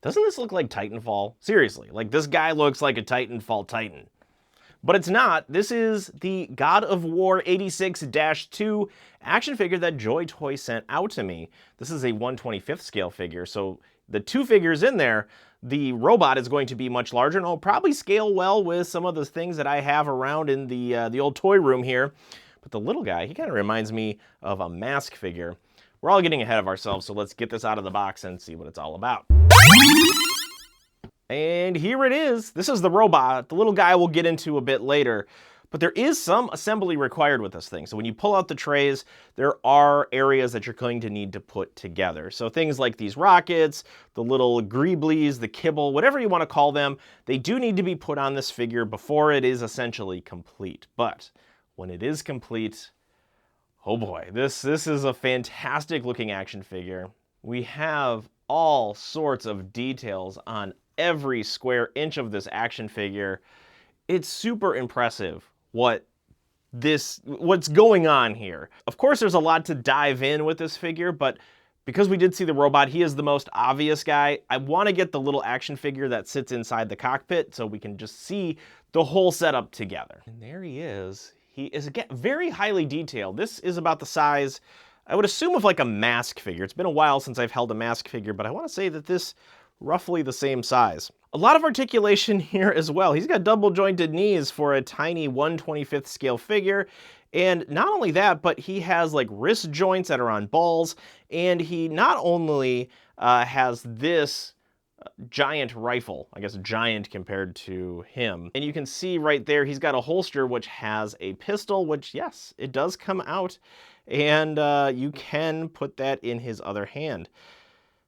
Doesn't this look like Titanfall? Seriously, like this guy looks like a Titanfall Titan. But it's not. This is the God of War 86-2 action figure that JoyToy sent out to me. This is a 1/25th scale figure, so the two figures in there, the robot is going to be much larger, and it'll probably scale well with some of the things that I have around in the old toy room here. But the little guy, he kind of reminds me of a Mask figure. We're all getting ahead of ourselves, so let's get this out of the box and see what it's all about. And here it is. This is the robot. The little guy we'll get into a bit later. But there is some assembly required with this thing. So when you pull out the trays, there are areas that you're going to need to put together. So things like these rockets, the little greeblies, the kibble, whatever you want to call them, they do need to be put on this figure before it is essentially complete. But when it is complete, oh boy, this is a fantastic looking action figure. We have all sorts of details on every square inch of this action figure. It's super impressive what's going on here. Of course, there's a lot to dive in with this figure, but because we did see the robot, he is the most obvious guy. I want to get the little action figure that sits inside the cockpit so we can just see the whole setup together. And there he is. He is, again, very highly detailed. This is about the size, I would assume, of like a Mask figure. It's been a while since I've held a Mask figure, but I want to say that this roughly the same size. A lot of articulation here as well. He's got double jointed knees for a tiny 1/25th scale figure. And not only that, but he has like wrist joints that are on balls. And he not only has this giant rifle, I guess giant compared to him. And you can see right there, he's got a holster which has a pistol, which yes, it does come out. And you can put that in his other hand.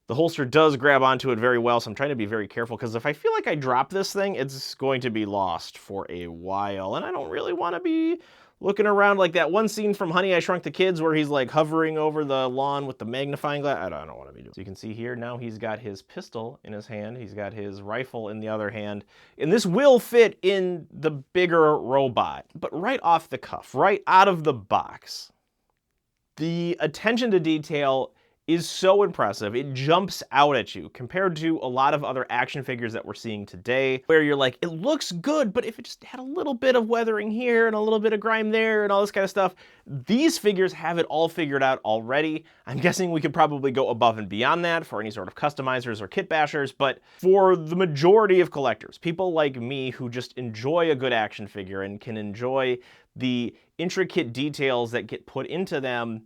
The holster does grab onto it very well, so I'm trying to be very careful, because if I feel like I drop this thing, it's going to be lost for a while, and I don't really want to be looking around like that one scene from Honey, I Shrunk the Kids where he's like hovering over the lawn with the magnifying glass. I don't want to be doing. So you can see here, now he's got his pistol in his hand, he's got his rifle in the other hand, and this will fit in the bigger robot. But right off the cuff, right out of the box, the attention to detail is so impressive. It jumps out at you compared to a lot of other action figures that we're seeing today, where you're like, it looks good, but if it just had a little bit of weathering here and a little bit of grime there and all this kind of stuff, these figures have it all figured out already. I'm guessing we could probably go above and beyond that for any sort of customizers or kit bashers, but for the majority of collectors, people like me who just enjoy a good action figure and can enjoy the intricate details that get put into them,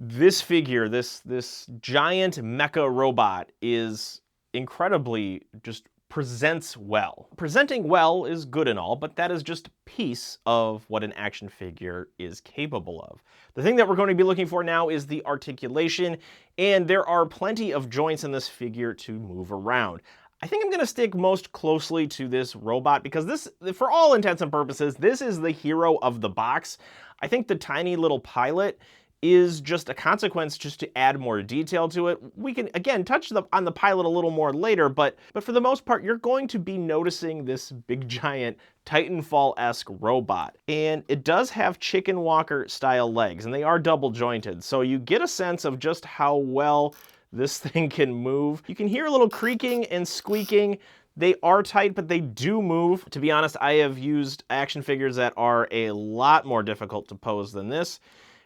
this figure, this giant mecha robot is incredibly just presents well. Presenting well is good and all, but that is just a piece of what an action figure is capable of. The thing that we're going to be looking for now is the articulation, and there are plenty of joints in this figure to move around. I think I'm going to stick most closely to this robot because this, for all intents and purposes, this is the hero of the box. I think the tiny little pilot is just a consequence just to add more detail to it. We can, again, touch on the pilot a little more later, but for the most part, you're going to be noticing this big giant Titanfall-esque robot. And it does have chicken walker style legs, and they are double jointed. So you get a sense of just how well this thing can move. You can hear a little creaking and squeaking. They are tight, but they do move. To be honest, I have used action figures that are a lot more difficult to pose than this.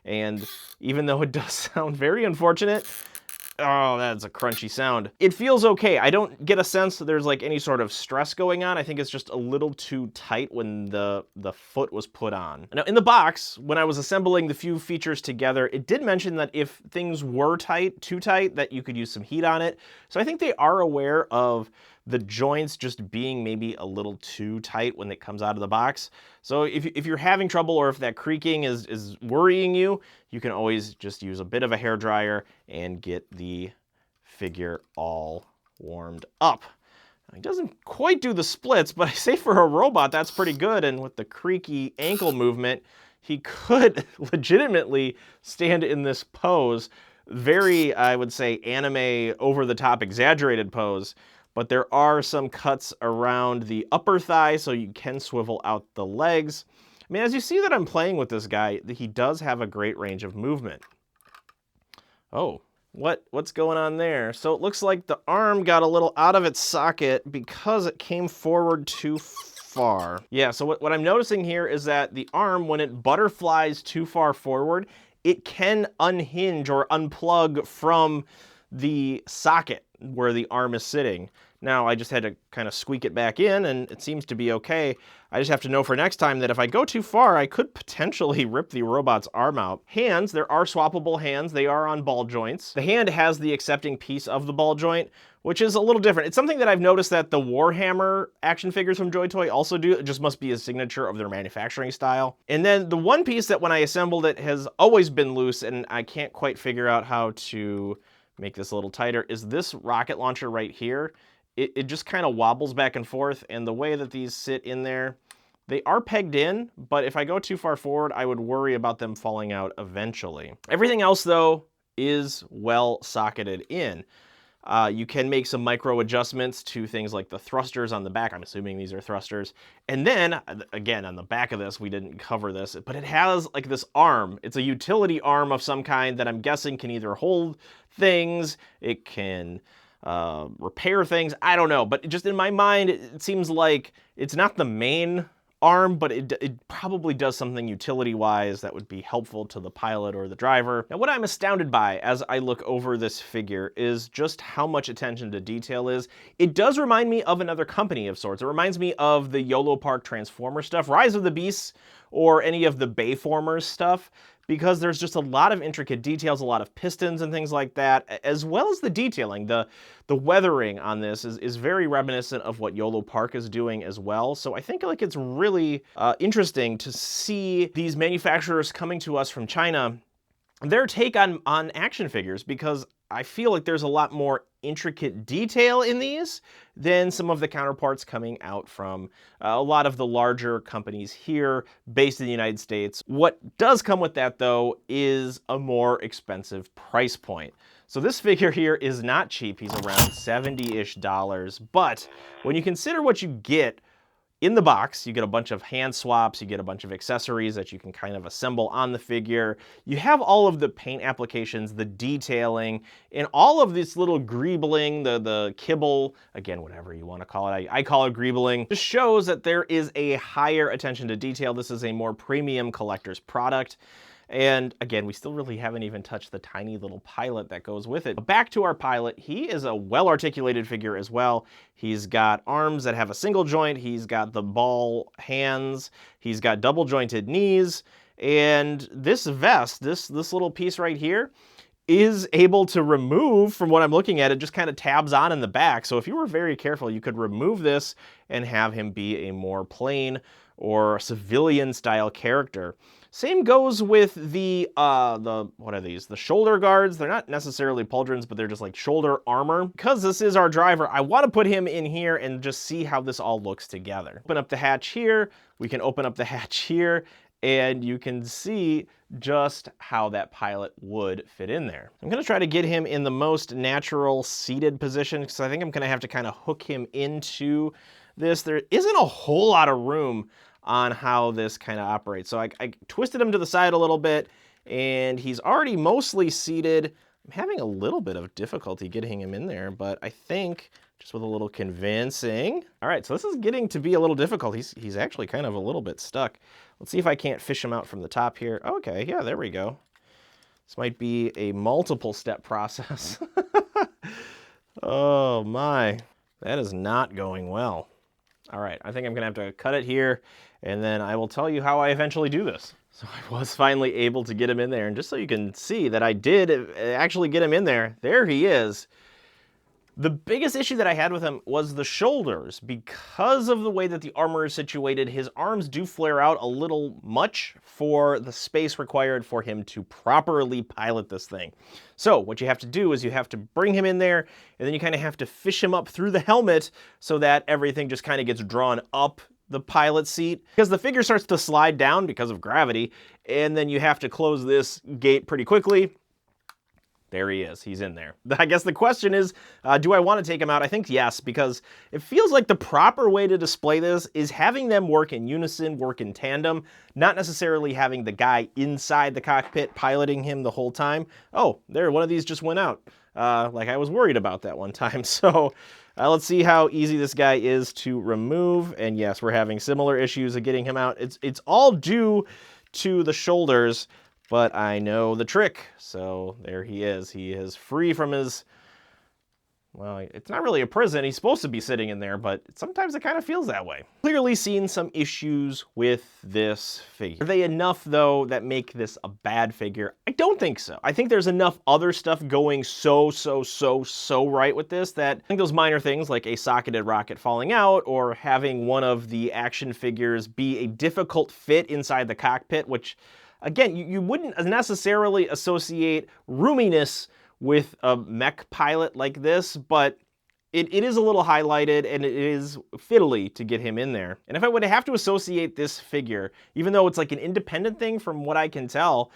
And even though it does sound very unfortunate, oh, that's a crunchy sound, it feels okay. I don't get a sense that there's like any sort of stress going on. I think it's just a little too tight when the foot was put on. Now in the box, when I was assembling the few features together, it did mention that if things were tight, too tight, that you could use some heat on it. So I think they are aware of the joints just being maybe a little too tight when it comes out of the box. So if you're having trouble or if that creaking is worrying you, you can always just use a bit of a hairdryer and get the figure all warmed up. He doesn't quite do the splits, but I say for a robot, that's pretty good. And with the creaky ankle movement, he could legitimately stand in this pose. Very, I would say, anime, over-the-top, exaggerated pose. But there are some cuts around the upper thigh, so you can swivel out the legs. I mean, as you see that I'm playing with this guy, he does have a great range of movement. Oh, What's going on there? So it looks like the arm got a little out of its socket because it came forward too far. Yeah, so what I'm noticing here is that the arm, when it butterflies too far forward, it can unhinge or unplug from the socket where the arm is sitting. Now, I just had to kind of squeak it back in, and it seems to be okay. I just have to know for next time that if I go too far, I could potentially rip the robot's arm out. Hands, there are swappable hands. They are on ball joints. The hand has the accepting piece of the ball joint, which is a little different. It's something that I've noticed that the Warhammer action figures from JoyToy also do. It just must be a signature of their manufacturing style. And then the one piece that when I assembled it has always been loose, and I can't quite figure out how to make this a little tighter, is this rocket launcher right here. It just kind of wobbles back and forth, and the way that these sit in there, they are pegged in, but if I go too far forward, I would worry about them falling out eventually. Everything else, though, is well socketed in. You can make some micro adjustments to things like the thrusters on the back. I'm assuming these are thrusters. And then, again, on the back of this, we didn't cover this, but it has like this arm. It's a utility arm of some kind that I'm guessing can either hold things, it can repair things, I don't know. But just in my mind, it seems like it's not the main arm, but it probably does something utility-wise that would be helpful to the pilot or the driver. Now, what I'm astounded by as I look over this figure is just how much attention to detail is. It does remind me of another company of sorts. It reminds me of the YOLO Park Transformer stuff, Rise of the Beasts, or any of the Bayformers stuff, because there's just a lot of intricate details, a lot of pistons and things like that, as well as the detailing. The weathering on this is very reminiscent of what YOLO Park is doing as well. So I think like it's really interesting to see these manufacturers coming to us from China, their take on action figures, because I feel like there's a lot more intricate detail in these than some of the counterparts coming out from a lot of the larger companies here based in the United States. What does come with that, though, is a more expensive price point. So this figure here is not cheap. He's around $70-ish, but when you consider what you get in the box, you get a bunch of hand swaps, you get a bunch of accessories that you can kind of assemble on the figure. You have all of the paint applications, the detailing, and all of this little greebling, the kibble, again, whatever you want to call it. I call it greebling. Just shows that there is a higher attention to detail. This is a more premium collector's product. And again, we still really haven't even touched the tiny little pilot that goes with it. But back to our pilot, he is a well-articulated figure as well. He's got arms that have a single joint, he's got the ball hands, he's got double-jointed knees, and this vest, this little piece right here, is able to remove, from what I'm looking at, it just kind of tabs on in the back. So if you were very careful, you could remove this and have him be a more plain or civilian-style character. Same goes with the what are these? The shoulder guards. They're not necessarily pauldrons, but they're just like shoulder armor. Because this is our driver, I want to put him in here and just see how this all looks together. Open up the hatch here. We can open up the hatch here, and you can see just how that pilot would fit in there. I'm going to try to get him in the most natural seated position, because I think I'm going to have to kind of hook him into this. There isn't a whole lot of room on how this kind of operates. So I twisted him to the side a little bit, and he's already mostly seated. I'm having a little bit of difficulty getting him in there, but I think just with a little convincing. All right, so this is getting to be a little difficult. He's actually kind of a little bit stuck. Let's see if I can't fish him out from the top here. Okay, yeah, there we go. This might be a multiple step process. Oh my, that is not going well. All right, I think I'm gonna have to cut it here, and then I will tell you how I eventually do this. So I was finally able to get him in there, and just so you can see that I did actually get him in there, there he is. The biggest issue that I had with him was the shoulders. Because of the way that the armor is situated, his arms do flare out a little much for the space required for him to properly pilot this thing. So what you have to do is you have to bring him in there, and then you kind of have to fish him up through the helmet so that everything just kind of gets drawn up the pilot seat, because the figure starts to slide down because of gravity, and then you have to close this gate pretty quickly. there he is. He's in there. I guess the question is, do I want to take him out? I think yes, because it feels like the proper way to display this is having them work in unison, work in tandem, not necessarily having the guy inside the cockpit piloting him the whole time. Oh, there, one of these just went out. Like I was worried about that one time. So let's see how easy this guy is to remove. And yes, we're having similar issues of getting him out. It's all due to the shoulders, but I know the trick. So there he is. He is free from his, well, it's not really a prison. He's supposed to be sitting in there, but sometimes it kind of feels that way. Clearly seen some issues with this figure. Are they enough, though, that make this a bad figure? I don't think so. I think there's enough other stuff going so right with this that I think those minor things like a socketed rocket falling out or having one of the action figures be a difficult fit inside the cockpit, which, again, you wouldn't necessarily associate roominess with a mech pilot like this, but it is a little highlighted and it is fiddly to get him in there. And if I would have to associate this figure, even though it's like an independent thing from what I can tell,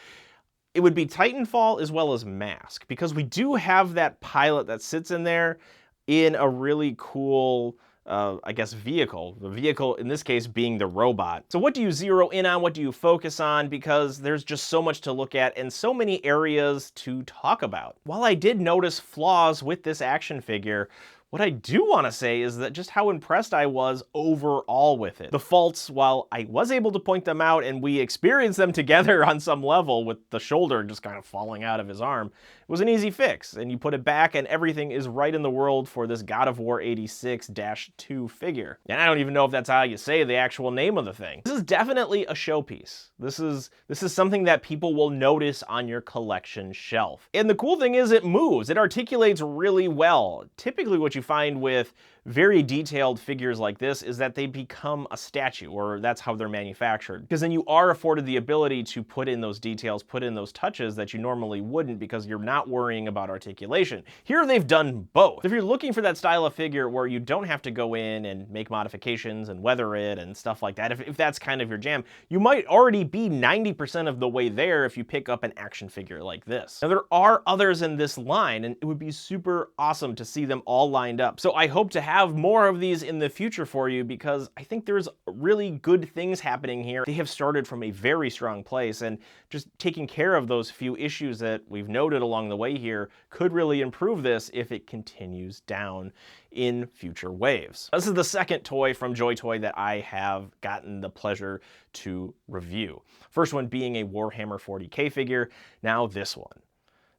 it would be Titanfall as well as Mask, because we do have that pilot that sits in there in a really cool I guess vehicle. The vehicle in this case being the robot. So what do you zero in on? What do you focus on? Because there's just so much to look at and so many areas to talk about. While I did notice flaws with this action figure, what I do want to say is that just how impressed I was overall with it. The faults, while I was able to point them out and we experienced them together on some level with the shoulder just kind of falling out of his arm, it was an easy fix. And you put it back and everything is right in the world for this God of War 86-2 figure. And I don't even know if that's how you say the actual name of the thing. This is definitely a showpiece. This is something that people will notice on your collection shelf. And the cool thing is it moves. It articulates really well. Typically what you find with very detailed figures like this is that they become a statue, or that's how they're manufactured. Because then you are afforded the ability to put in those details, put in those touches that you normally wouldn't because you're not worrying about articulation. Here they've done both. If you're looking for that style of figure where you don't have to go in and make modifications and weather it and stuff like that, if that's kind of your jam, you might already be 90% of the way there if you pick up an action figure like this. Now there are others in this line and it would be super awesome to see them all lined up. So I hope to have more of these in the future for you because I think there's really good things happening here. They have started from a very strong place and just taking care of those few issues that we've noted along the way here could really improve this if it continues down in future waves. This is the second toy from JoyToy that I have gotten the pleasure to review. First one being a Warhammer 40K figure, now this one.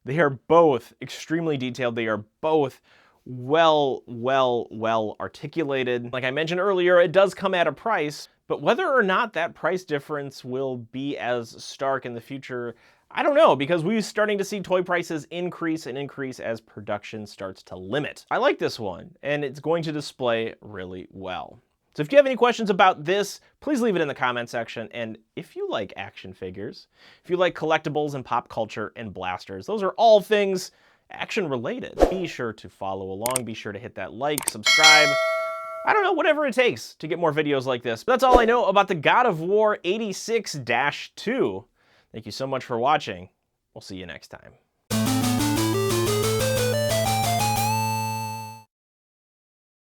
They are both extremely detailed. They are both well articulated. Like I mentioned earlier, it does come at a price, but whether or not that price difference will be as stark in the future, I don't know, because we're starting to see toy prices increase and increase as production starts to limit. I like this one, and it's going to display really well. So if you have any questions about this, please leave it in the comment section. And if you like action figures, if you like collectibles and pop culture and blasters, those are all things action related. Be sure to follow along. Be sure to hit that like, subscribe. I don't know, whatever it takes to get more videos like this. But that's all I know about the God of War 86-2. Thank you so much for watching. We'll see you next time.